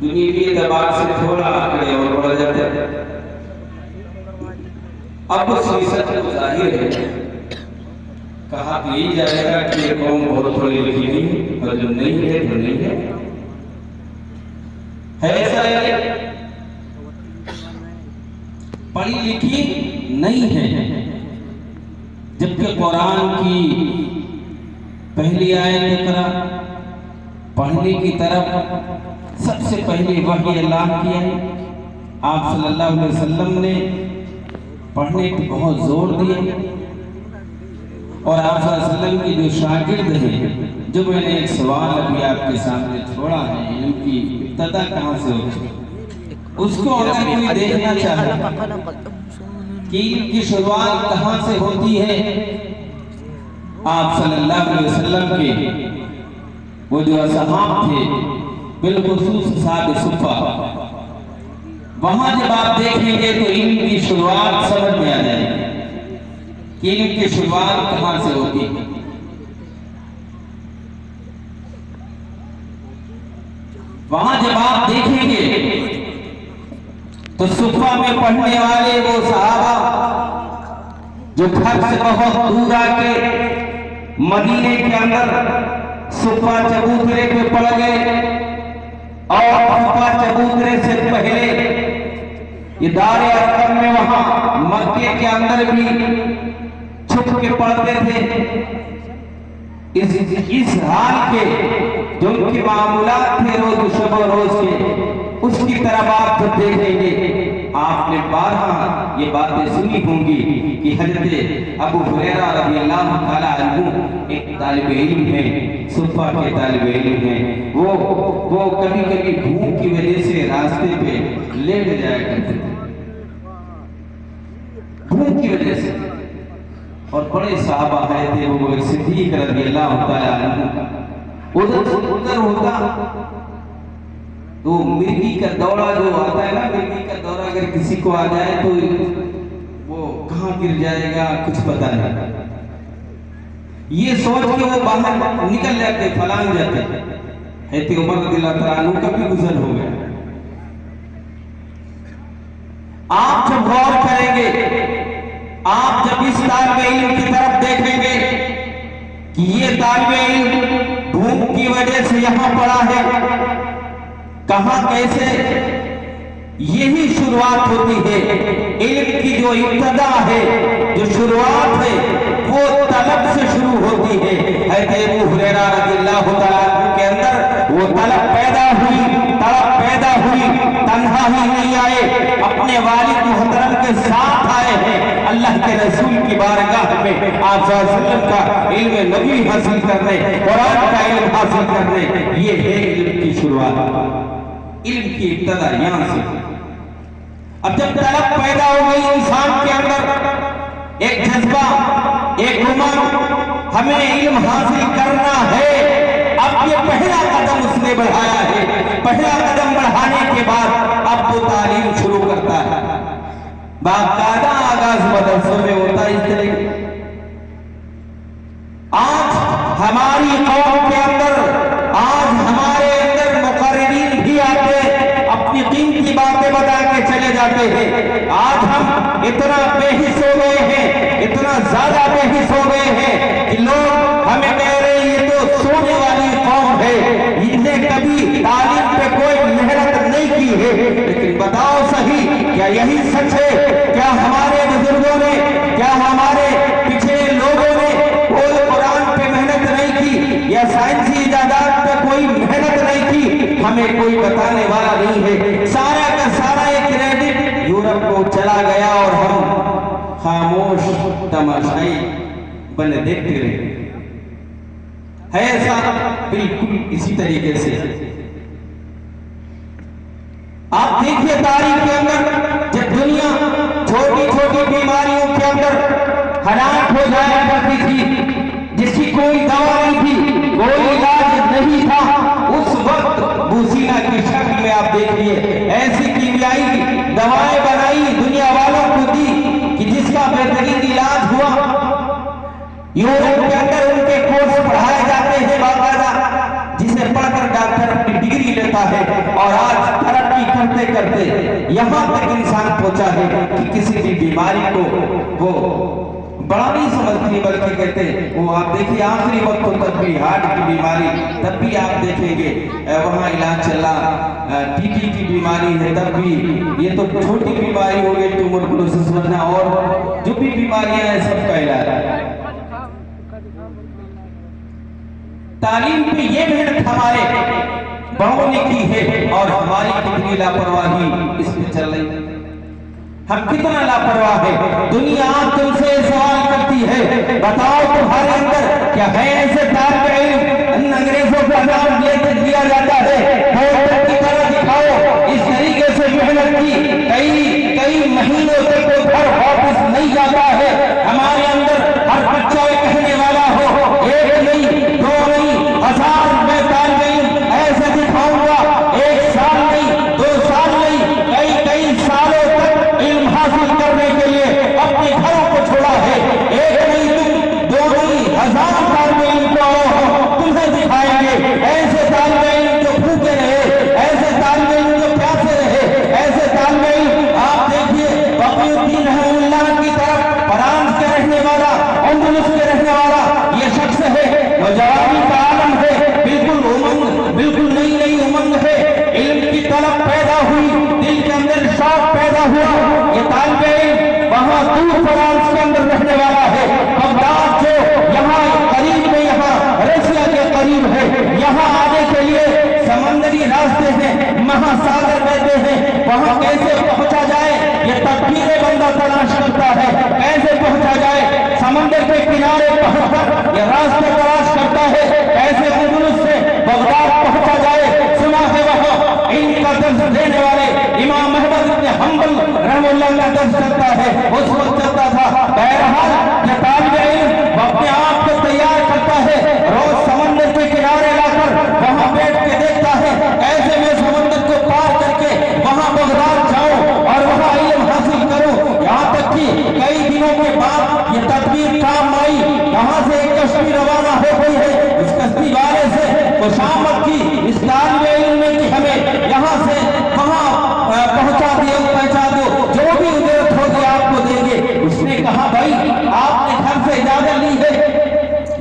दुनियावी एतबार से थोड़ा आगे और बढ़ जाते हैं। अब उस रिसर्च को जाहिर है, कहा तो यही जाएगा कि ये कौम बहुत थोड़ी लिखी नहीं, और जो नहीं है तो नहीं है ऐसा है, पढ़ी लिखी नहीं है। जबकि कुरान की पहली आयत इक़रा पढ़ने की तरफ सबसे पहले वही अल्लाह की है। आप सल्लल्लाहु अलैहि वसल्लम ने पढ़ने पर बहुत जोर दिया, और आप सल्लल्लाहु अलैहि वसल्लम के जो शागिर्द हैं, जो मैंने एक सवाल अभी आपके सामने छोड़ा है, इनकी इब्तिदा कहाँ से होती है, उसको अगर कोई देखना चाहे कि इनकी शुरुआत कहाँ से होती है, आप सल्लल्लाहु अलैहि वसल्लम के वो जो असहाब थे, बिलखुसूस साहब सुफ़ा, वहां जब आप देखेंगे तो इनकी शुरुआत समझ में आ जाएगी कि इनकी शुरुआत कहां से होती है। वहां जब आप देखेंगे तो सुफ़ा में पढ़ने वाले वो सहाबा जो घर से बहुत दूर आके मदीने के अंदर सुफ़ा चबूतरे पे पड़ गए, और सुफ़ा चबूतरे से पहले ये दारे अरकम में वहां मक्के के अंदर भी छुप के पढ़ते थे। इस हाल के जो उनके मामूलात थे रोज शब रोज के, उसकी तरफ आप जब देखेंगे, आपने बारहा ये बातें सुनी होंगी कि हजरत अबू हुरैरा रज़ियल्लाहु ताला अन्हु एक तालिब इल्म है, सुफ़ा के तालिब इल्म है। वो कभी कभी भूख की वजह से रास्ते पे लेट जाया करते थे, भूख की वजह से। और बड़े साहबा आए थे, वो सिद्दीक रज़ियल्लाहु ताला अन्हु, उधर होता तो मिर्गी का दौरा जो आता है ना, मिर्गी का दौरा अगर किसी को आ जाए तो वो कहाँ गिर जाएगा कुछ पता नहीं, ये सोच के वो बाहर निकल जाते, फलांग जाते। हैती उमर रज़ियल्लाहु ताला अन्हु का भी गुज़र हो गया। आप जब गौर करेंगे, आप जब इस तालिब इल्म की तरफ देखेंगे कि ये तालिब इल्म भूख की वजह से यहां पड़ा है, कहां कैसे, यही शुरुआत होती है इल्म की। जो इब्तिदा है, जो शुरुआत है, वो तलब से शुरू होती है। हज़रत अबू हुरैरा रज़ियल्लाहु ताला अन्हु के अंदर वो तलब पैदा हुई, तन्हा ही नहीं आए, अपने वालिद मुहतरम के साथ आए हैं अल्लाह के रसूल की बारगाह में आप सल्लल्लाहु अलैहि वसल्लम का इल्म नबी हासिल करने, कुरान का इल्म हासिल करने। ये है इल्म की शुरुआत, इल्म की इब्तिदा यहां से। अब जब तलब पैदा हो गई इंसान के अंदर, एक जज्बा, एक उमंग, हमें इल्म हासिल करना है, अब ये पहला कदम उसने बढ़ाया है। पहला कदम बढ़ाने के बाद अब वो तालीम शुरू करता है। बाकायदा आगाज मदरसों में होता है इस तरह। आज हमारी कौम के अंदर, आज हमारे अंदर मुकर्रिरीन भी आते, अपनी कीमती बातें बता के चले जाते हैं। आज हम इतना बेहिस हो गए हैं, इतना ज्यादा बेहिस हो गए हैं कि लोग हमें कह रहे हैं ये तो सोने वाली कौम है, इन्हें कभी तालीम पे कोई मेहनत नहीं की है। लेकिन बताओ सही, क्या यही सच है? क्या हमारे बुजुर्गों ने, क्या हमारे पिछले लोगों ने कोई कुरान पे मेहनत नहीं की, या साइंसी इजादात पे कोई मेहनत नहीं की? हमें कोई बताने वाला नहीं है। सारा का सारा एक क्रेडिट यूरोप को चला गया और हम खामोश तमाशाई बने देखते रहे। है ऐसा? बिल्कुल इसी तरीके से आप देखिए तारीख के अंदर, जब दुनिया छोटी छोटी बीमारियों के अंदर हलाक हो जाया करती थी, जिसकी कोई दवा नहीं थी, कोई इलाज नहीं था, उस वक्त बूसीना की शक्ल में आप देखिए ऐसी कीमियाई दवाएं बनाई, दुनिया वालों को दी कि जिसका बेहतरीन इलाज हुआ। यूरोप के अंदर उनके कोर्स पढ़ाए जाते हैं बाकायदा, जिसे पढ़कर डॉक्टर अपनी डिग्री लेता है और आज तरक्की करते करते यहाँ तक इंसान पहुंचा है कि किसी भी बीमारी को वो बड़ा नहीं समझती, बल्कि कहते वो आप देखिए आखिरी वक्त हो तब भी हार्ट की बीमारी, तब भी आप देखेंगे वहाँ इलाज चला, टीबी की बीमारी है तब भी, ये तो छोटी बीमारी हो गई ट्यूबरकुलोसिस वगैरह और जो भी बीमारियां हैं सबका इलाज है। तालीम पे ये मेहनत हमारे बड़ों ने की है और हमारी कितनी लापरवाही इस पे चल रही है, हम कितना लापरवाह है। दुनिया तुमसे सवाल करती है, बताओ तुम्हारे अंदर क्या है ऐसे तालिब इल्म अंग्रेजों का नाम लेकर दिया जाता है, मोहब्बत की तरह दिखाओ। इस तरीके से मेहनत की कई महीनों तक वो घर वापस नहीं जाता है। हमारे अंदर हर बच्चा कहने वाला हो, एक नहीं दो नहीं 1000 मैं तालिब इल्म ऐसे दिखाऊंगा, 1 साल नहीं 2 साल नहीं कई सालों तक इल्म हासिल करने के लिए अपने घरों को छोड़ा है। एक नहीं तुम 2 नहीं 1000 तालिब इल्म को तुम्हें दिखाएंगे, ऐसे तालिब इल्म जो भूखे रहे, ऐसे तालिब इल्म जो प्यासे रहे, ऐसे तालिब इल्म आप देखिए बक़ीउद्दीन रहमतुल्लाह की तरफ फ्रांस के रहने वाला, अंदलुस के रहने वाला ये शख्स है, नौजवानी का आलम है, बिल्कुल उमंग, बिल्कुल नई नई उमंग है, इल्म की तलब पैदा हुई, दिल के अंदर शौक पैदा हुआ। ये तालिब इल्म वहां दूर फ्रांस के अंदर रहने वाला है, बगदाद जो यहाँ करीब में, यहाँ रशिया के करीब है, यहाँ आने के लिए समंदरी रास्ते हैं, महासागर बहते हैं, वहां कैसे पहुंचा जाए ये तदबीरें बंदा तलाश करता है, कैसे पहुंचा जाए समंदर के किनारे पहुंचकर ये रास्ते तलाश करता है, कैसे अंदलुस से बगदाद पहुंचा जाए। सुना है वहां इनका दर्ज देने वाले इमाम अहमद इब्न हंबल रहमतुल्लाह का दर्ज चलता है, उस वक्त चलता था। बहरहाल ये तालिब इल्म अपने आप को तैयार करता है, रोज समंदर के किनारे लाकर वहां बैठ के देखता है कैसे मैं समंदर को पार करके वहां बगदाद जाऊं और वहां इल्म हासिल करूं। यहाँ तक कि कई दिनों के बाद ये तदबीर काम आई, यहाँ से एक कश्ती रवाना हो गई है, उस कश्ती वाले से खुशामद की इस तालिब इल्म ने कि हमें यहाँ से वहां पहुंचा दो, जो भी उजरत होगी आपको देंगे। उसने कहा भाई आपने घर से इजाजत ली है,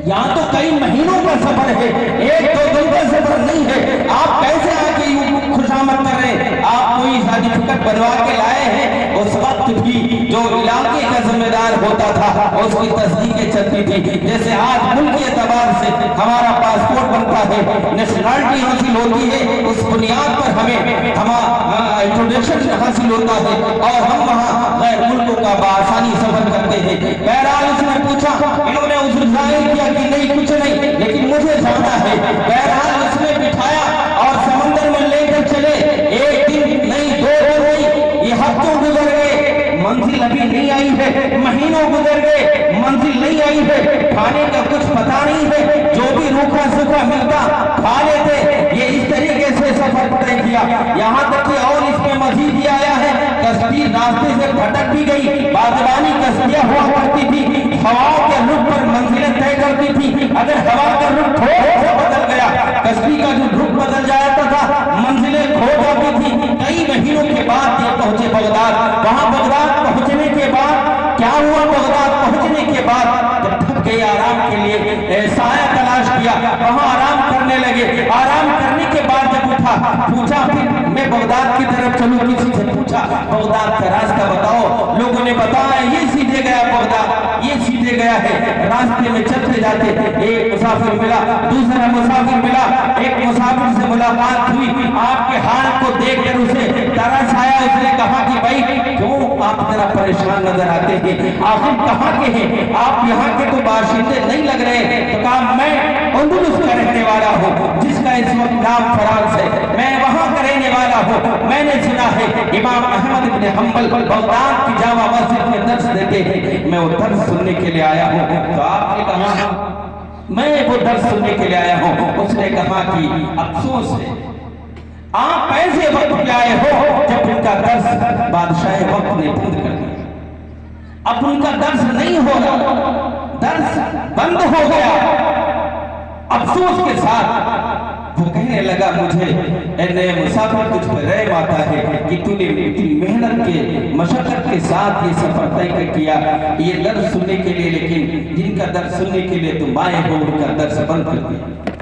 यहाँ तो कई महीनों का सफर है, 1-2 दिन का सफर नहीं है, आप कैसे आके यूं खुशामद कर रहे हैं? आप कोई सर्टिफिकेट बनवा के लाए हैं? उस वक्त भी जो इलाके का जिम्मेदार होता था उसकी तस्दीकें चलती थी। जैसे आज मुल्क के एतबार से हमारा पासपोर्ट बनता है, नेशनलिटी हासिल होती है, उस बुनियाद पर हमें हमारा इंट्रोडक्शन हासिल होता है और हम वहाँ गैर मुल्कों का बआसानी सफर करते हैं। बहरहाल उसने पूछा, इन्होंने उस जाहिर किया कि नहीं कुछ नहीं, लेकिन मुझे जाना है। बहरहाल उसने बिठाया और समंदर में लेकर चले, 1 दिन नहीं 2 दिन नहीं, ये हफ्तों गुजर गए, मंजिल अभी नहीं आई है, महीनों गुजर गए, मंजिल नहीं आई है, खाने का कुछ पता नहीं है, जो भी रूखा सूखा मिलता खा लेते। ये इस तरीके से सफर तय किया, यहाँ तक कि और इसमें मजीद ये आया है कश्ती रास्ते से भटक भी गई। बागवानी कश्तियां हुआ करती थी, हवाओं के रुख पर मंजिलें तय करती थी, अगर हवा का रुख थोड़ा सा बदल गया, कश्ती का जो रुख बदल जाता था, मंजिलें खो जाती थी। कई महीनों के बाद ये पहुंचे बगदाद। वहां बगदाद पहुंचने के बाद क्या हुआ, बगदाद पहुंचने के बाद जब थक गए आराम के लिए साया तलाश किया, वहां आराम करने लगे। आराम करने के बाद जब उठा, पूछा फिर मैं बगदाद की तरफ चलूं, किसी से पूछा बगदाद का रास्ता बताओ, लोगों ने बताया ये सीधे गया बगदाद, ये सीधे गया है। रास्ते में चलते जाते एक मुसाफिर मिला, दूसरा मुसाफिर मिला, एक मुसाफिर से मुलाकात हुई, आपके हाल को देखकर उसे तरस आया। उसने कहा कि भाई क्यों आप जरा परेशान नजर आते हैं, आखिर कहाँ के हैं आप, यहाँ के तो बाशिंदे नहीं लग रहे। तो कहा मैं अंदलुस का रहने वाला हूँ, जिसका इस वक्त नाम फ्रांस है, मैं वहां का रहने वाला हूँ। मैंने सुना है इमाम अहमद इब्न हंबल बगदाद की जामा मस्जिद में दर्स देते हैं, मैं वो दर्स सुनने के लिए आया हूँ। तो आपने कहा मैं वो दर्स सुनने के लिए आया हूँ। उसने कहा कि अफसोस है आप ऐसे वक्त पे आए हो जब उनका दर्स बादशाह वक्त ने बंद कर दिया, अब उनका दर्स नहीं हो रहा, दर्स बंद हो गया। अफसोस के साथ वो कहने लगा, मुझे ए नए मुसाफिर तुझ पर रहम आता है कि तूने इतनी मेहनत के मशक्कत के साथ ये सफर तय किया ये दर्द सुनने के लिए, लेकिन जिनका दर्द सुनने के लिए तुम आए हो उनका दर्द बंद कर दिया।